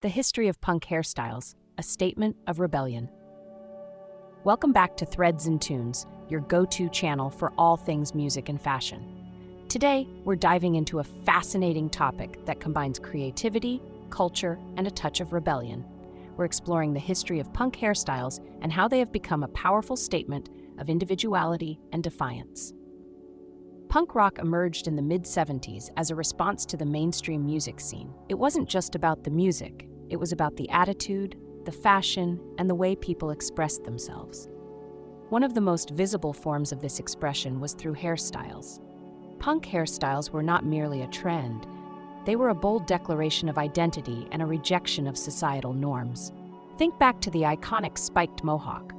The history of punk hairstyles, a statement of rebellion. Welcome back to Threads and Tunes, your go-to channel for all things music and fashion. Today, we're diving into a fascinating topic that combines creativity, culture, and a touch of rebellion. We're exploring the history of punk hairstyles and how they have become a powerful statement of individuality and defiance. Punk rock emerged in the mid-70s as a response to the mainstream music scene. It wasn't just about the music, it was about the attitude, the fashion, and the way people expressed themselves. One of the most visible forms of this expression was through hairstyles. Punk hairstyles were not merely a trend, they were a bold declaration of identity and a rejection of societal norms. Think back to the iconic spiked mohawk.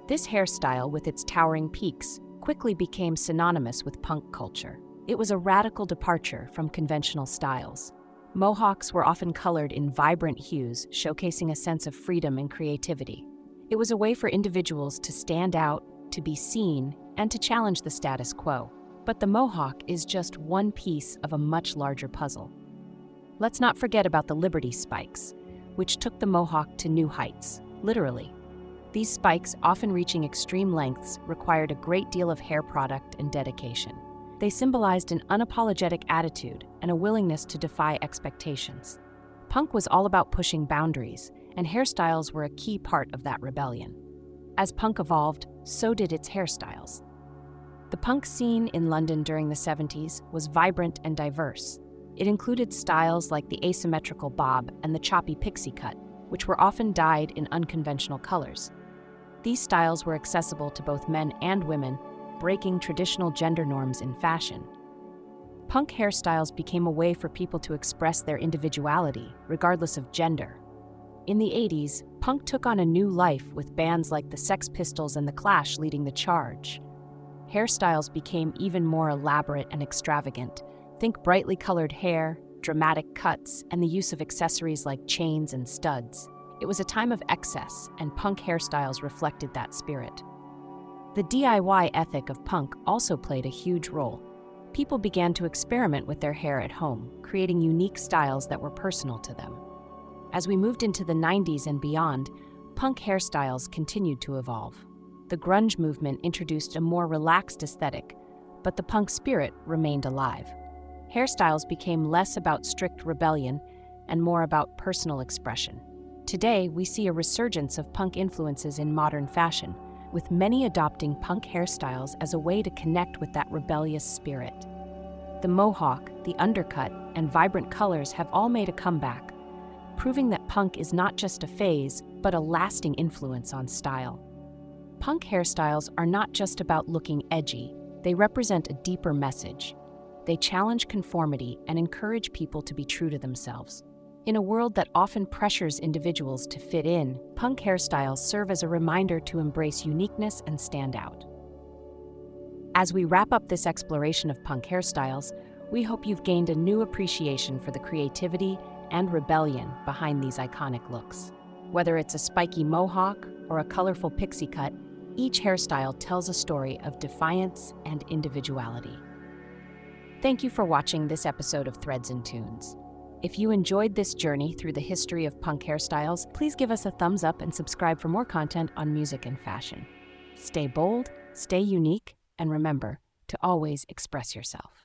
This hairstyle, with its towering peaks, quickly became synonymous with punk culture. It was a radical departure from conventional styles. Mohawks were often colored in vibrant hues, showcasing a sense of freedom and creativity. It was a way for individuals to stand out, to be seen, and to challenge the status quo. But the mohawk is just one piece of a much larger puzzle. Let's not forget about the Liberty spikes, which took the mohawk to new heights, literally. These spikes, often reaching extreme lengths, required a great deal of hair product and dedication. They symbolized an unapologetic attitude and a willingness to defy expectations. Punk was all about pushing boundaries, and hairstyles were a key part of that rebellion. As punk evolved, so did its hairstyles. The punk scene in London during the 70s was vibrant and diverse. It included styles like the asymmetrical bob and the choppy pixie cut, which were often dyed in unconventional colors. These styles were accessible to both men and women, breaking traditional gender norms in fashion. Punk hairstyles became a way for people to express their individuality, regardless of gender. In the 80s, punk took on a new life with bands like the Sex Pistols and the Clash leading the charge. Hairstyles became even more elaborate and extravagant. Think brightly colored hair, dramatic cuts, and the use of accessories like chains and studs. It was a time of excess, and punk hairstyles reflected that spirit. The DIY ethic of punk also played a huge role. People began to experiment with their hair at home, creating unique styles that were personal to them. As we moved into the 90s and beyond, punk hairstyles continued to evolve. The grunge movement introduced a more relaxed aesthetic, but the punk spirit remained alive. Hairstyles became less about strict rebellion and more about personal expression. Today, we see a resurgence of punk influences in modern fashion, with many adopting punk hairstyles as a way to connect with that rebellious spirit. The mohawk, the undercut, and vibrant colors have all made a comeback, proving that punk is not just a phase, but a lasting influence on style. Punk hairstyles are not just about looking edgy, they represent a deeper message. They challenge conformity and encourage people to be true to themselves. In a world that often pressures individuals to fit in, punk hairstyles serve as a reminder to embrace uniqueness and stand out. As we wrap up this exploration of punk hairstyles, we hope you've gained a new appreciation for the creativity and rebellion behind these iconic looks. Whether it's a spiky mohawk or a colorful pixie cut, each hairstyle tells a story of defiance and individuality. Thank you for watching this episode of Threads and Tunes. If you enjoyed this journey through the history of punk hairstyles, please give us a thumbs up and subscribe for more content on music and fashion. Stay bold, stay unique, and remember to always express yourself.